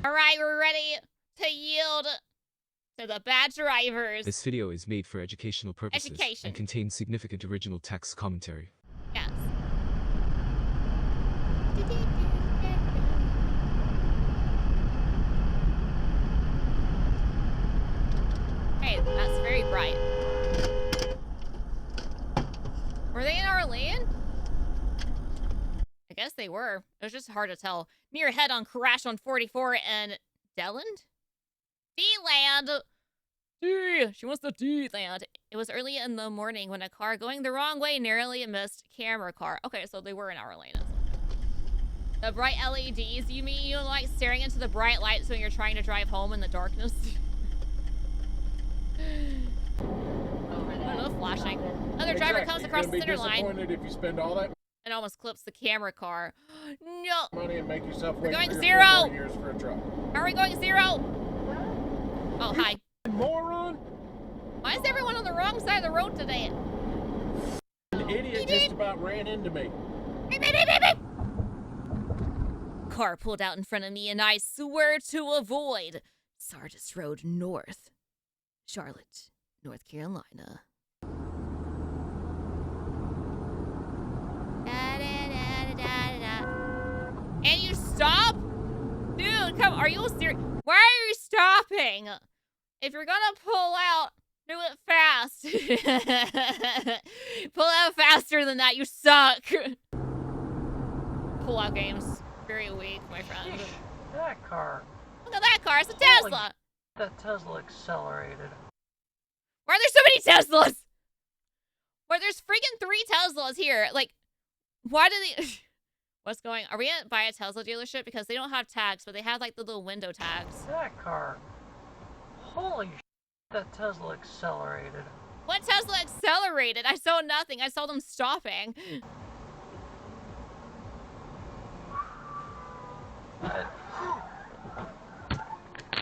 All right, we're ready to yield to the bad drivers. This video is made for educational purposes and contains significant original text commentary. Yes. Hey, that's very bright. Were they in our lane? I guess they were. It was just hard to tell. Near head-on crash on 44 in Deland? D-Land! D! She wants the D-Land. It was early in the morning when a car going the wrong way narrowly missed camera car. Okay, so they were in our lane. The bright LEDs, you mean you like staring into the bright lights when you're trying to drive home in the darkness? I don't know, flashing. Another driver comes across the center line. If you spend all that and almost clips the camera car. No. money and make yourself We're wait going 3 or 4 zero. more years for a truck. Are we going zero? Oh, hi. Moron! Why is everyone on the wrong side of the road today? An idiot just about ran into me. Beep, beep, beep, beep, beep. Car pulled out in front of me and I swear to avoid Sardis Road North, Charlotte, North Carolina. And you stop? Dude, come, are you serious? Why are you stopping? If you're gonna pull out, do it fast. Pull out faster than that, you suck. Pull out games, very weak, my friend. That car. Look at that car, it's a Tesla. That Tesla accelerated. Why are there so many Teslas? Why there's freaking 3 Teslas here? Like, why do they... What's going... Are we at by a Tesla dealership? Because they don't have tags, but they have like the little window tags. That car. Holy shit, that Tesla accelerated. What Tesla accelerated? I saw nothing. I saw them stopping.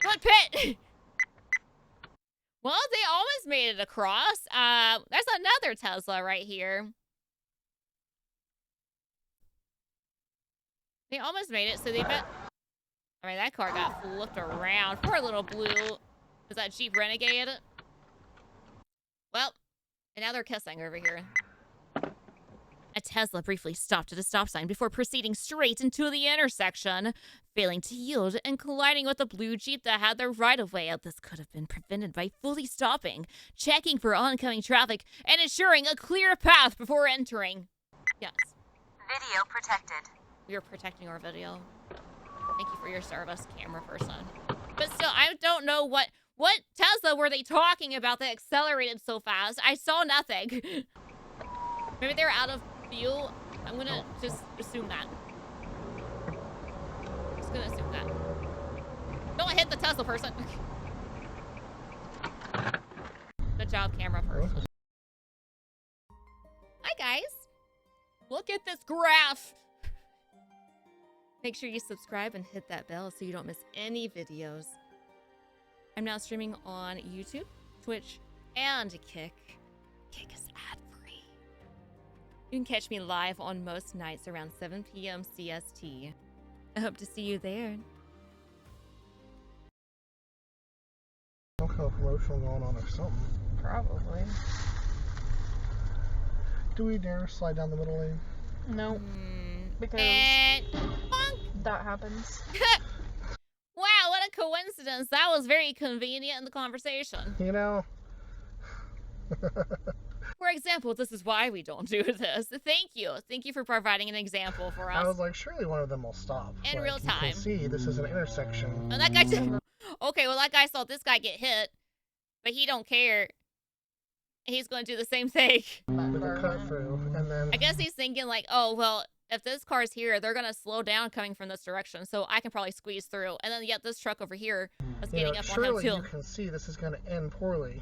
Good pit! Well, they almost made it across. There's another Tesla right here. They almost made it, so they bet... I mean, that car got flipped around. Poor little blue... Is that Jeep Renegade? Well, and now they're kissing over here. A Tesla briefly stopped at a stop sign before proceeding straight into the intersection, failing to yield and colliding with a blue Jeep that had their right-of-way. This could have been prevented by fully stopping, checking for oncoming traffic, and ensuring a clear path before entering. Yes. Video protected. We are protecting our video. Thank you for your service, camera person. But still, I don't know what Tesla were they talking about that accelerated so fast? I saw nothing. Maybe they're out of fuel. I'm gonna just assume that. Just gonna assume that. Don't hit the Tesla person. Good job, camera person. Hi, guys. Look at this graph. Make sure you subscribe and hit that bell so you don't miss any videos. I'm now streaming on YouTube, Twitch, and Kick. Kick is ad-free. You can catch me live on most nights around 7 p.m. CST. I hope to see you there. Some kind of promotional going on or something. Probably. Do we dare slide down the middle lane? No, because that happens. Wow, what a coincidence. That was very convenient in the conversation. You know? For example, this is why we don't do this. Thank you. Thank you for providing an example for us. I was like, surely one of them will stop. In real time. You can see, this is an intersection. And that guy did... Okay, well, that guy saw this guy get hit, but he don't care. He's going to do the same thing. With a cut through, and then... I guess he's thinking like, oh, well, if this car's here, they're going to slow down coming from this direction, so I can probably squeeze through. And then, yet this truck over here is getting up on him, too. Surely you can see this is going to end poorly.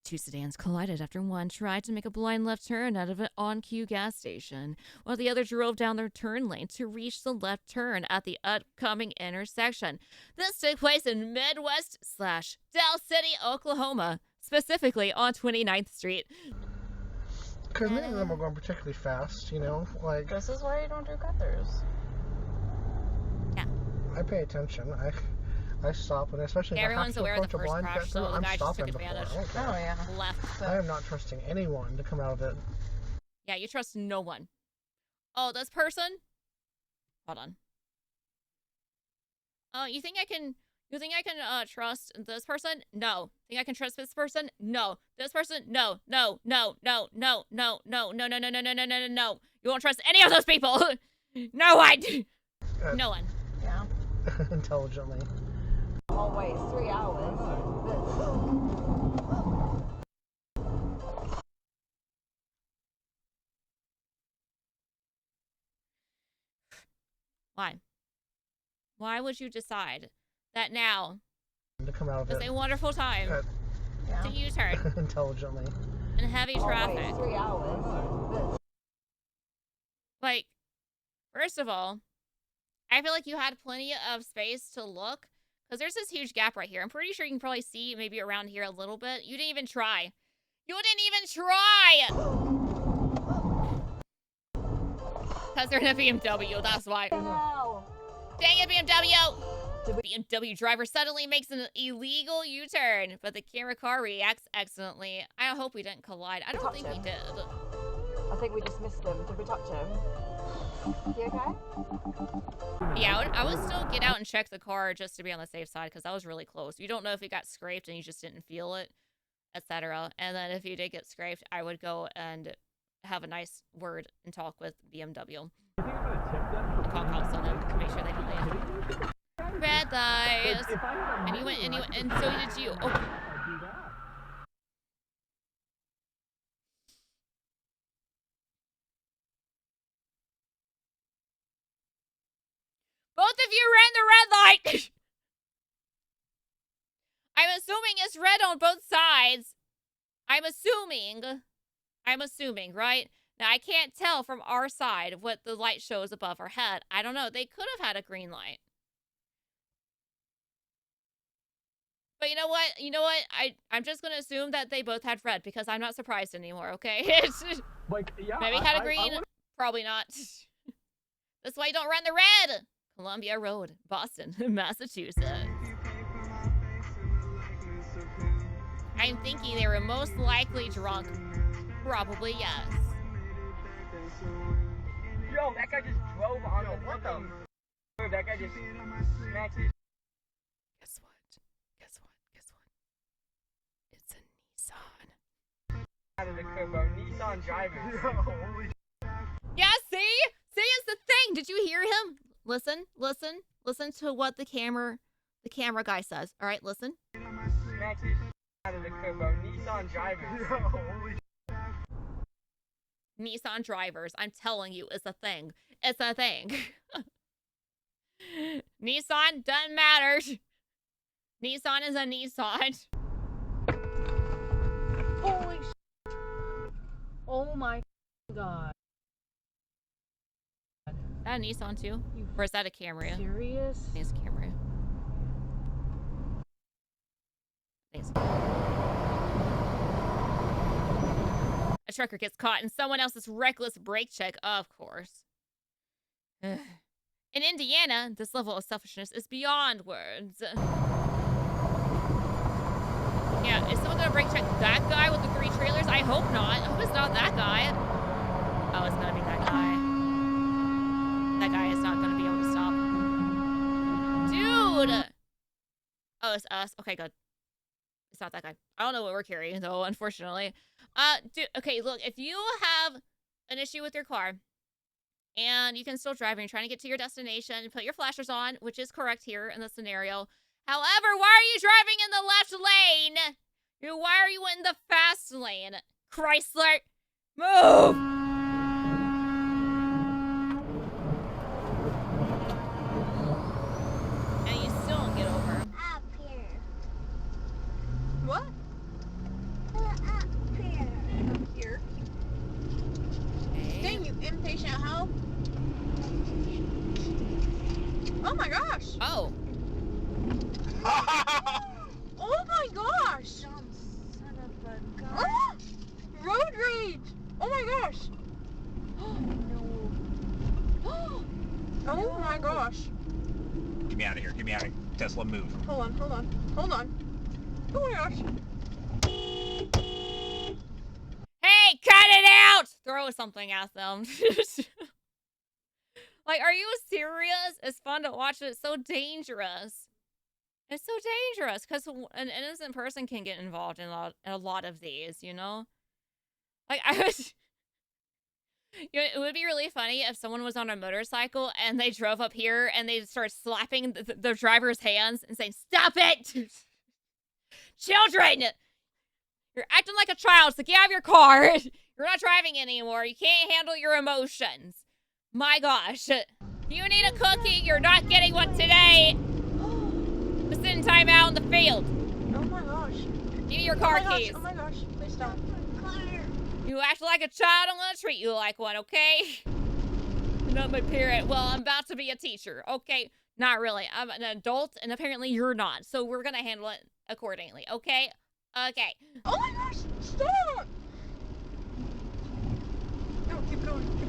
2 sedans collided after one tried to make a blind left turn out of an on-cue gas station, while the other drove down their turn lane to reach the left turn at the upcoming intersection. This took place in Midwest/Del City, Oklahoma, specifically on 29th Street. Because many of them are going particularly fast, you know? Like, This is why you don't do cut-throughs. Yeah. I pay attention. I stop, and especially if Everyone's I aware have of to the approach a first blind crash, cut so through, the I'm guy just took stopping before. advantage. I don't care. Oh yeah. Left. I am not trusting anyone to come out of it. Yeah, you trust no one. Oh, this person? Hold on. Oh, you think I can trust this person? No. Think I can trust this person? No. This person? No. No. No. No. No. No. No. No. No. No. No. No. No. No. No. You won't trust any of those people. No one. No one. Yeah. Intelligently. Oh wait, it's 3 hours. Why? Why would you decide that now To come out of is it. a wonderful time to U-turn Intelligently. in heavy traffic? Wait, it's 3 hours. Like, first of all, I feel like you had plenty of space to look because there's this huge gap right here. I'm pretty sure you can probably see maybe around here a little bit. You didn't even try. You didn't even try! Because they're in a BMW, that's why. No. Dang it, BMW! The BMW driver suddenly makes an illegal U-turn, but the camera car reacts excellently. I hope we didn't collide. I don't think we did. I think we just missed him. Did we touch him? You okay? Yeah, I would still get out and check the car just to be on the safe side because that was really close. You don't know if it got scraped and you just didn't feel it, etc. And then if you did get scraped, I would go and have a nice word and talk with BMW. I'll call cops on them to make sure they don't land. Red lights. And you went, and so did you. Oh. Both of you ran the red light! I'm assuming it's red on both sides. I'm assuming, right? Now, I can't tell from our side what the light shows above our head. I don't know. They could have had a green light. But you know what? I'm just going to assume that they both had red because I'm not surprised anymore, okay? Like, yeah, Maybe had a green. Probably not. That's why you don't run the red. Columbia Road, Boston, Massachusetts. I'm thinking they were most likely drunk. Probably yes. Yo, that guy just drove on the fucking... That guy just smacked his... Guess what? It's a Nissan. out of the curb, bro. Nissan drivers. Yeah, see? See, it's the thing. Did you hear him? Listen to what the camera guy says. All right, listen. Smacked his out of the curb, bro. Nissan drivers. Nissan drivers, I'm telling you, it's a thing. It's a thing. Nissan doesn't matter. Nissan is a Nissan. Holy sh**. Oh my god. Is that a Nissan too? Or is that a Camry? Serious? I think it's a Camry. A trucker gets caught in someone else's reckless brake check, of course. In Indiana, this level of selfishness is beyond words. Yeah, is someone gonna brake check that guy with the 3 trailers? I hope not. I hope it's not that guy. Oh, it's gonna be that guy. That guy is not gonna be able to stop. Dude! Oh, it's us. Okay, good. It's not that guy. I don't know what we're carrying, though, unfortunately. Dude, okay, look, if you have an issue with your car and you can still drive and you're trying to get to your destination, put your flashers on, which is correct here in this scenario. However, why are you driving in the left lane? Why are you in the fast lane? Chrysler, move! And you still don't get over. Up here. What? Up here. Up here. Okay. Dang, you impatient hoe. Oh my gosh. Oh. Oh my gosh. Dumb son of a gun. Ah! Road rage. Oh my gosh. No. Oh my gosh. me out of here. Get me out of here. Tesla, move. Hold on, hold on, hold on. Oh my gosh. Hey, cut it out! Throw something at them. Like, are you serious? It's fun to watch it. It's so dangerous. It's so dangerous because an innocent person can get involved in a lot of these, you know? Like, I was... You know, it would be really funny if someone was on a motorcycle and they drove up here and they start slapping the driver's hands and saying, "Stop it! Children! You're acting like a child, so get out of your car. You're not driving anymore. You can't handle your emotions. My gosh. You need a cookie. You're not getting one today. Just in time out in the field. Oh my gosh. Give me your car keys. Oh my gosh. Please stop. You act like a child, I'm gonna treat you like one, okay? You're not my parent. Well, I'm about to be a teacher, okay? Not really. I'm an adult, and apparently you're not. So we're gonna handle it accordingly, okay? Okay. Oh my gosh, stop! No, keep going.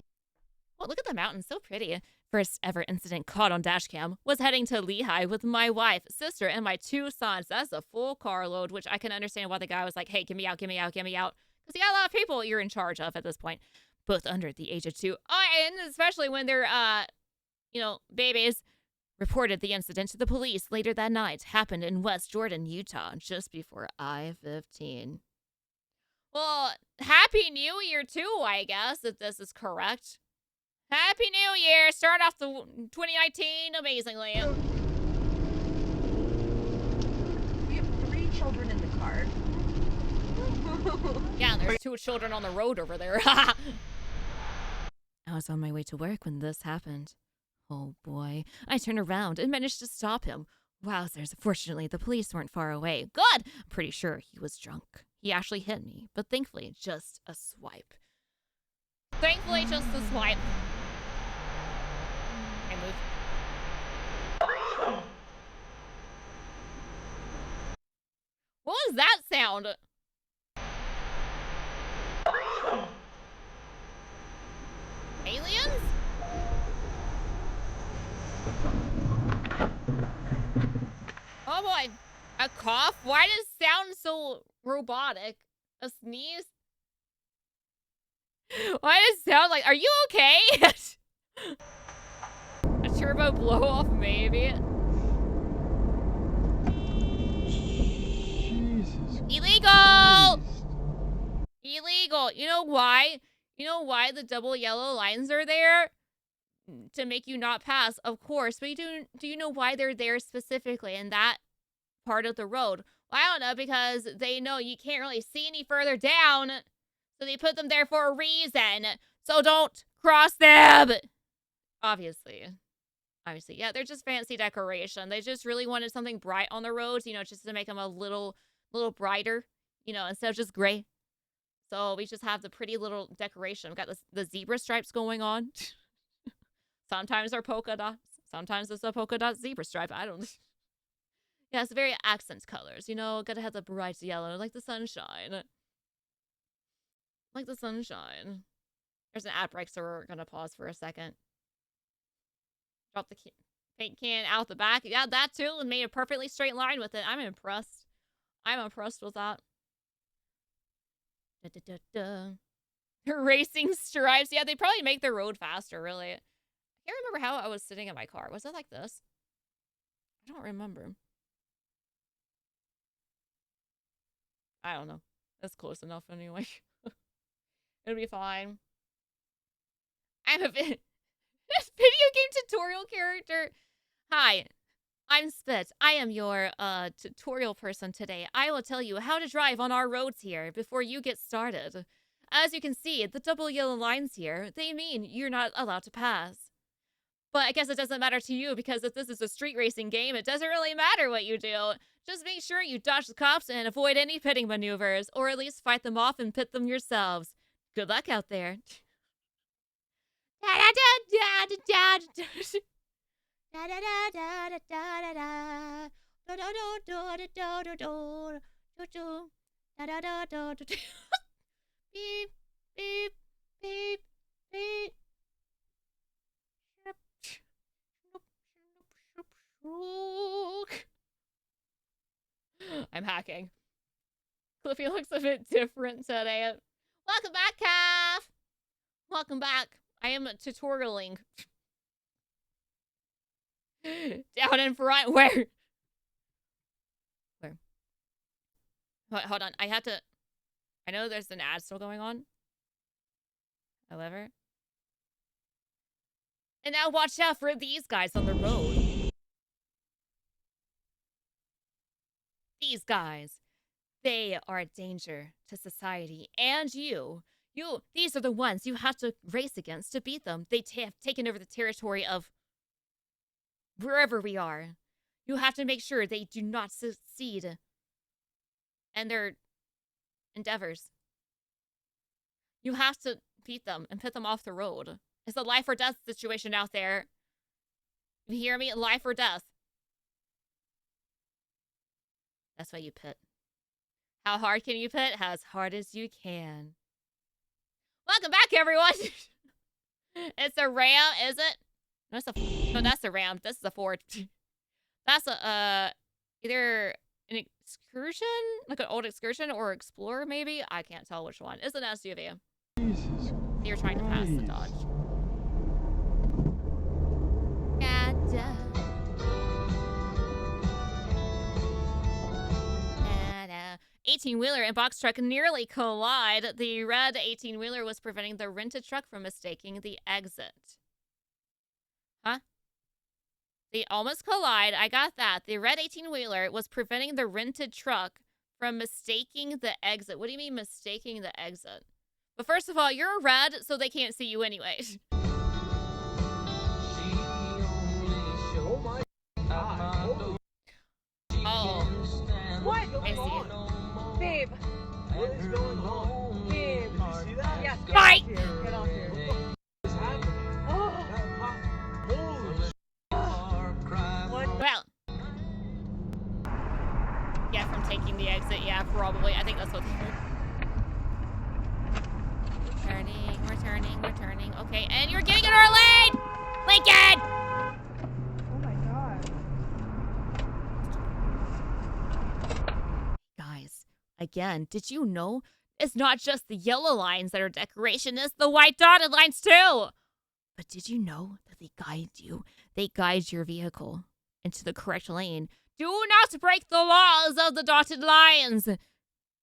Well, look at the mountain, so pretty. First ever incident caught on dashcam was heading to Lehigh with my wife, sister, and my 2 sons. That's a full carload, which I can understand why the guy was like, "Hey, get me out, get me out, get me out." Because you got a lot of people you're in charge of at this point, both under the age of 2. Oh, and especially when they're, babies. Reported the incident to the police later that night. Happened in West Jordan, Utah, just before I-15. Well, Happy New Year, too, I guess, if this is correct. Happy New Year! Start off the 2019 amazingly. We have 3 children in the car. Yeah, and there's 2 children on the road over there. I was on my way to work when this happened. Oh boy. I turned around and managed to stop him. Wowzers, fortunately the police weren't far away. Good! I'm pretty sure he was drunk. He actually hit me, but thankfully just a swipe. Thankfully just a swipe. I move. What was that sound? Aliens? Oh boy. A cough? Why does it sound so robotic? A sneeze? Why does it sound like... Are you okay? A turbo blow off, maybe. Jesus Illegal! Christ. Illegal. You know why? You know why the double yellow lines are there? To make you not pass, of course. But do you know why they're there specifically in that part of the road? Well, I don't know, because they know you can't really see any further down. So they put them there for a reason. So don't cross them. Obviously. Yeah, they're just fancy decoration. They just really wanted something bright on the roads, you know, just to make them a little brighter, you know, instead of just gray. So we just have the pretty little decoration. We've got the zebra stripes going on. Sometimes they're polka dots. Sometimes it's a polka dot zebra stripe. I don't... Yeah, it's very accent colors, you know. Gotta have the bright yellow, like the sunshine. Like the sunshine. There's an ad break, so we're gonna pause for a second. Drop the paint can out the back. Yeah, that too, and made a perfectly straight line with it. I'm impressed. I'm impressed with that. Racing stripes. Yeah, they probably make the road faster, really. I can't remember how I was sitting in my car. Was it like this? I don't remember. I don't know. That's close enough anyway. It'll be fine. I'm a video game tutorial character. Hi, I'm Spit. I am your tutorial person today. I will tell you how to drive on our roads here before you get started. As you can see, the double yellow lines here, they mean you're not allowed to pass. But I guess it doesn't matter to you, because if this is a street racing game, it doesn't really matter what you do. Just make sure you dodge the cops and avoid any pitting maneuvers, or at least fight them off and pit them yourselves. Good luck out there. Beep, beep, beep, beep. I'm hacking. Cliffy looks a bit different today. Welcome back, Calf. Welcome back. I am tutorialing. Down in front. Where? Where? Hold on. I have to... I know there's an ad still going on. However. And now watch out for these guys on the road. These guys. They are a danger to society and you. These are the ones you have to race against to beat them. They have taken over the territory of wherever we are. You have to make sure they do not succeed in their endeavors. You have to beat them and put them off the road. It's a life or death situation out there. You hear me? Life or death. That's why you pit. How hard can you pit? As hard as you can. Welcome back, everyone. It's a ram, is it? No, that's a ram. This is a Ford. That's a either an excursion, like an old excursion, or explorer, maybe. I can't tell which one. It's an SUV. Jesus. You're trying to pass the Dodge. Gotcha. 18-wheeler and box truck nearly collide. The red 18-wheeler was preventing the rented truck from mistaking the exit. Huh? They almost collide. I got that. The red 18-wheeler was preventing the rented truck from mistaking the exit. What do you mean mistaking the exit? But first of all, you're red, so they can't see you anyway. Oh. What? I see. Babe. What is going on? Babe. Did you see that? Yes. Fight! Get off here. What's happening? Oh. Holy What? Well. Yeah, from taking the exit. Yeah, probably. I think that's what they We're turning. Okay, and you're getting in our lane! Lincoln! Oh my god. Guys, again, did you know it's not just the yellow lines that are decoration, it's the white dotted lines too! But did you know that they guide you? They guide your vehicle into the correct lane. Do not break the laws of the dotted lines!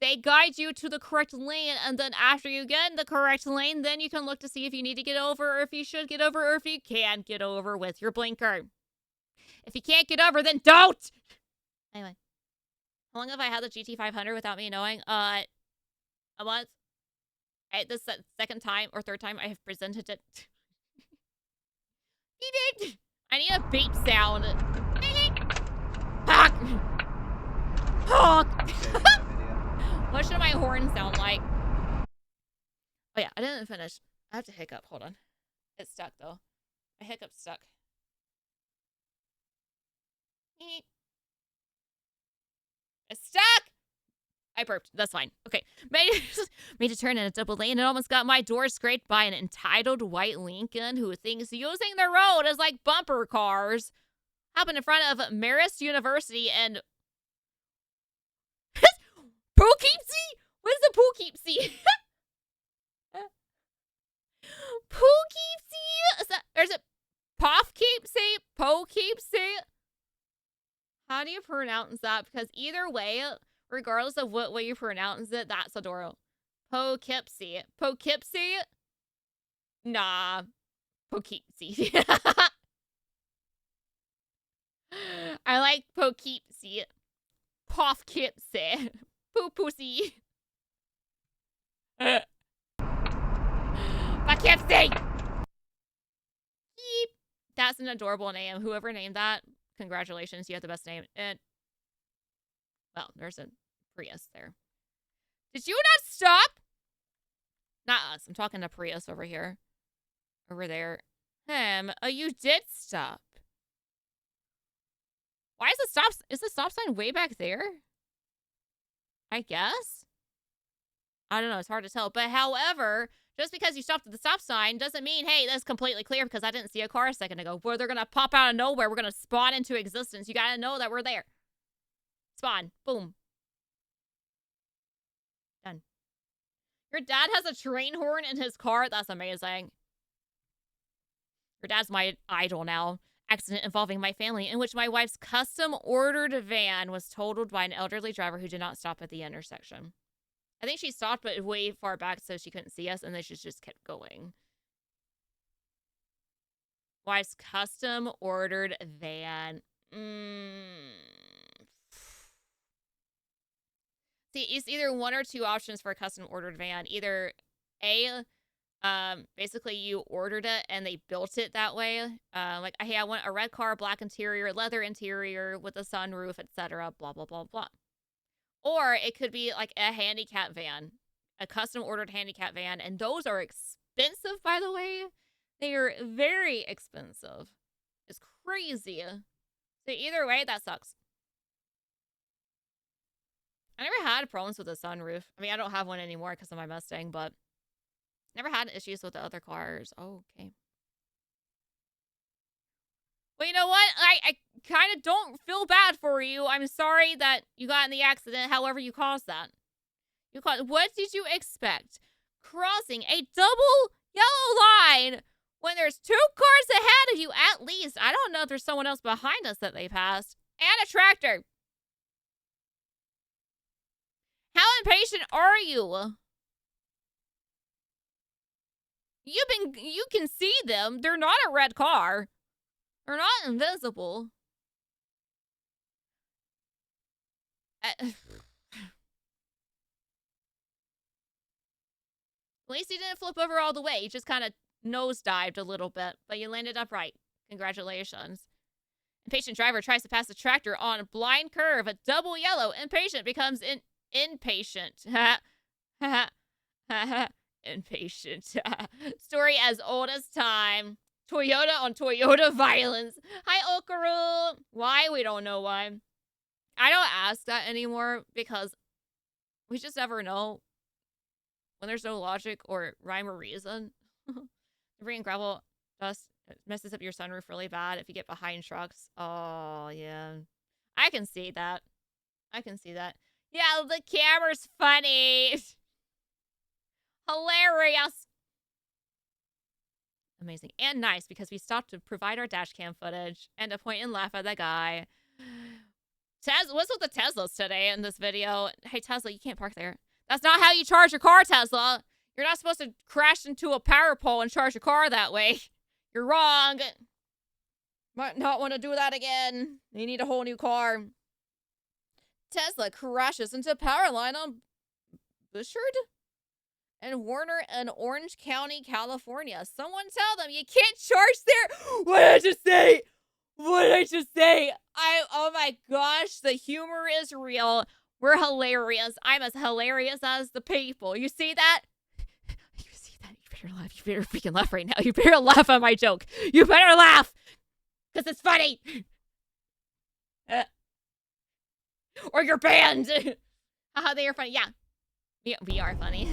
They guide you to the correct lane, and then after you get in the correct lane, then you can look to see if you need to get over, or if you should get over, or if you can get over with your blinker. If you can't get over, then don't! Anyway. How long have I had the GT500 without me knowing? A month. This is the second time or third time I have presented it. You did! I need a beep sound. Honk! Honk! What should my horn sound like? Oh yeah, I didn't finish. I have to hiccup. Hold on. It's stuck though. My hiccup's stuck. It's stuck! I burped. That's fine. Okay. Made a turn in a double lane and almost got my door scraped by an entitled white Lincoln who thinks using the road is like bumper cars. Happened in front of Marist University and... Poughkeepsie? What is a Poughkeepsie? Poughkeepsie? Or is it Poughkeepsie? Poughkeepsie? How do you pronounce that? Because either way, regardless of what way you pronounce it, that's adorable. Poughkeepsie. Poughkeepsie? Nah. Poughkeepsie. I like Poughkeepsie. Poughkeepsie. Poo-pussy. Poughkeepsie! Beep. That's an adorable name. Whoever named that, congratulations. You have the best name. And, well, there's a Prius there. Did you not stop? Not us. I'm talking to Prius over here. Over there. Oh, you did stop. Why is the stop sign way back there? I guess? I don't know. It's hard to tell. But however, just because you stopped at the stop sign doesn't mean, hey, that's completely clear because I didn't see a car a second ago. Where they're going to pop out of nowhere. We're going to spawn into existence. You got to know that we're there. Spawn. Boom. Your dad has a train horn in his car? That's amazing. Your dad's my idol now. Accident involving my family in which my wife's custom-ordered van was totaled by an elderly driver who did not stop at the intersection. I think she stopped, but way far back so she couldn't see us, and then she just kept going. Wife's custom-ordered van. See, it's either one or two options for a custom-ordered van. Either A, basically you ordered it and they built it that way. Like, hey, I want a red car, black interior, leather interior with a sunroof, etc. Blah, blah, blah, blah. Or it could be like a handicap van, a custom-ordered handicap van, and those are expensive, by the way. They are very expensive. It's crazy. So either way, that sucks. I never had problems with the sunroof. I mean, I don't have one anymore because of my Mustang, but never had issues with the other cars. Oh, okay. Well, you know what? I kind of don't feel bad for you. I'm sorry that you got in the accident, however you caused that. What did you expect? Crossing a double yellow line when there's two cars ahead of you at least. I don't know if there's someone else behind us that they passed. And a tractor. How impatient are you? You can see them. They're not a red car. They're not invisible. At least you didn't flip over all the way. You just kind of nosedived a little bit, but you landed upright. Congratulations. Impatient driver tries to pass the tractor on a blind curve. A double yellow. Impatient becomes impatient. Impatient. Story as old as time. Toyota on Toyota violence. Hi, Okaru. Why? We don't know why. I don't ask that anymore because we just never know when there's no logic or rhyme or reason. Debris and gravel dust messes up your sunroof really bad if you get behind trucks. Oh, yeah. I can see that. I can see that. Yeah, the camera's funny. Hilarious. Amazing. And nice because we stopped to provide our dash cam footage and to point and laugh at that guy. What's with the Teslas today in this video? Hey, Tesla, you can't park there. That's not how you charge your car, Tesla. You're not supposed to crash into a power pole and charge your car that way. You're wrong. Might not want to do that again. You need a whole new car. Tesla crashes into power line on Bushard and Warner in Orange County, California. Someone tell them you can't charge there. What did I just say? What did I just say? Oh my gosh, the humor is real. We're hilarious. I'm as hilarious as the people. You see that? You see that? You better laugh. You better freaking laugh right now. You better laugh at my joke. You better laugh. Because it's funny. Or you're banned. Haha, they are funny. Yeah. We are funny.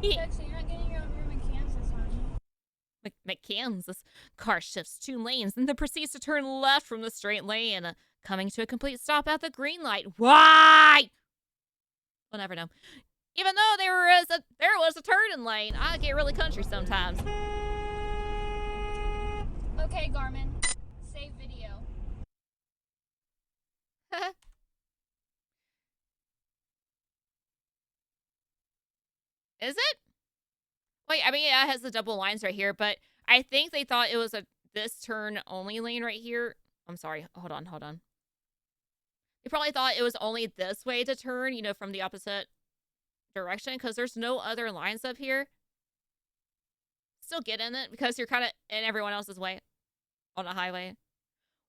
Jackson, you're not getting your own room in Kansas, honey. Kansas. Car shifts 2 lanes and then proceeds to turn left from the straight lane, coming to a complete stop at the green light. Why? We'll never know. Even though there was a turning lane, I get really country sometimes. Okay, Garmin. Save video. Is it? Wait, I mean, it has the double lines right here, but I think they thought it was this turn only lane right here. I'm sorry. Hold on. They probably thought it was only this way to turn, you know, from the opposite direction, because there's no other lines up here. Still get in it because you're kind of in everyone else's way on a highway.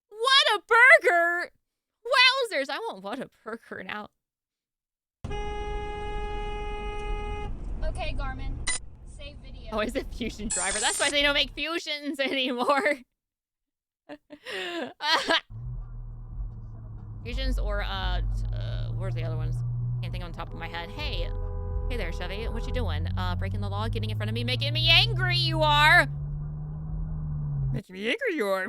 What a burger! Wowzers! I want what a burger now. Okay, Garmin. Save video. Oh, is it Fusion Driver? That's why they don't make Fusions anymore. Fusions or, where's the other ones? Can't think on top of my head. Hey there, Chevy. What you doing? Breaking the law, getting in front of me, making me angry, you are! Making me angry, you are.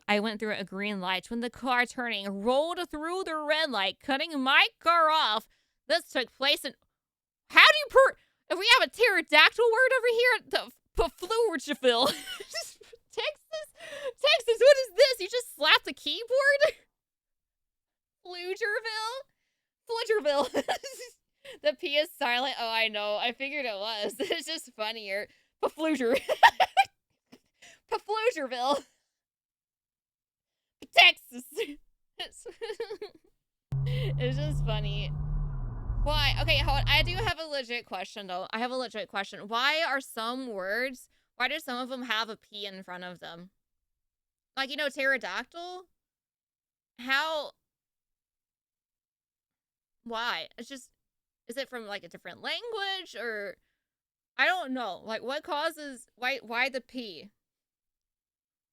I went through a green light when the car rolled through the red light, cutting my car off. This took place in... How do you if we have a pterodactyl word over here, the Paflugerville. Texas, what is this? You just slapped the keyboard? Flugerville. The P is silent. Oh, I know. I figured it was. It's just funnier. Paflugerville. Texas. It's just funny. Why? Okay, hold on. I do have a legit question, though. I have a legit question. Why do some of them have a P in front of them? Like, you know, pterodactyl? How? Why? It's just, is it from, like, a different language, or? I don't know. Like, what causes, why the P?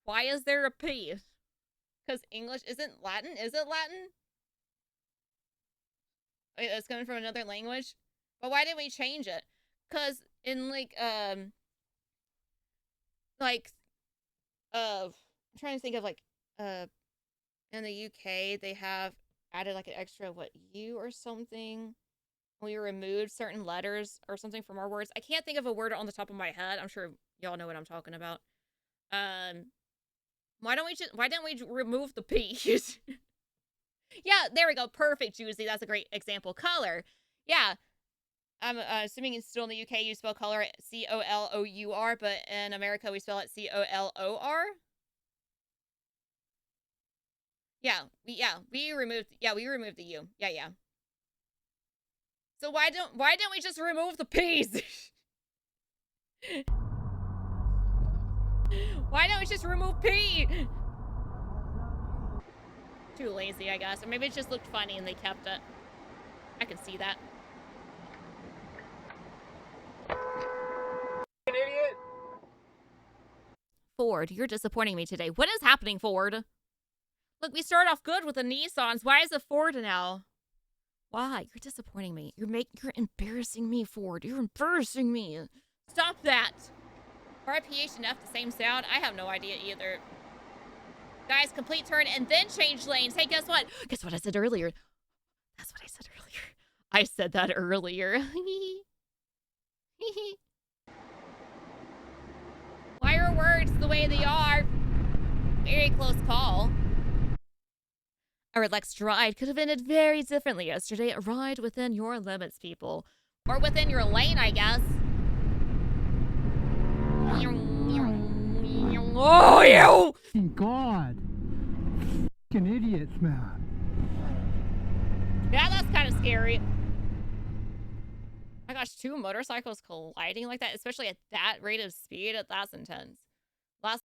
Why is there a P? Because English isn't Latin? Is it Latin? Wait, it's coming from another language? But why didn't we change it? Because in, I'm trying to think of, in the UK, they have added, like, an extra, U or something? We removed certain letters or something from our words. I can't think of a word on the top of my head. I'm sure y'all know what I'm talking about. Why didn't we remove the P? Yeah, there we go. Perfect, Juicy. That's a great example. Color. Yeah. I'm assuming it's still in the UK, you spell color C-O-L-O-U-R, but in America, we spell it C-O-L-O-R. We removed the U. Yeah. So why didn't we just remove the P's? Why don't we just remove P? Too lazy, I guess. Or maybe it just looked funny and they kept it. I can see that. An idiot. Ford, you're disappointing me today. What is happening, Ford? Look, we started off good with the Nissans. Why is it Ford now? Why? You're disappointing me. You're embarrassing me, Ford. You're embarrassing me. Stop that. RIPH and F the same sound? I have no idea either. Guys, complete turn and then change lanes. Hey, guess what? Guess what I said earlier? That's what I said earlier. I said that earlier. Why are words the way they are? Very close call. A relaxed ride could have ended very differently yesterday. A ride within your limits, people. Or within your lane, I guess. Oh, you! God. Fucking idiots, man. Yeah, that's kind of scary. My gosh, 2 motorcycles colliding like that, especially at that rate of speed, that's intense. Last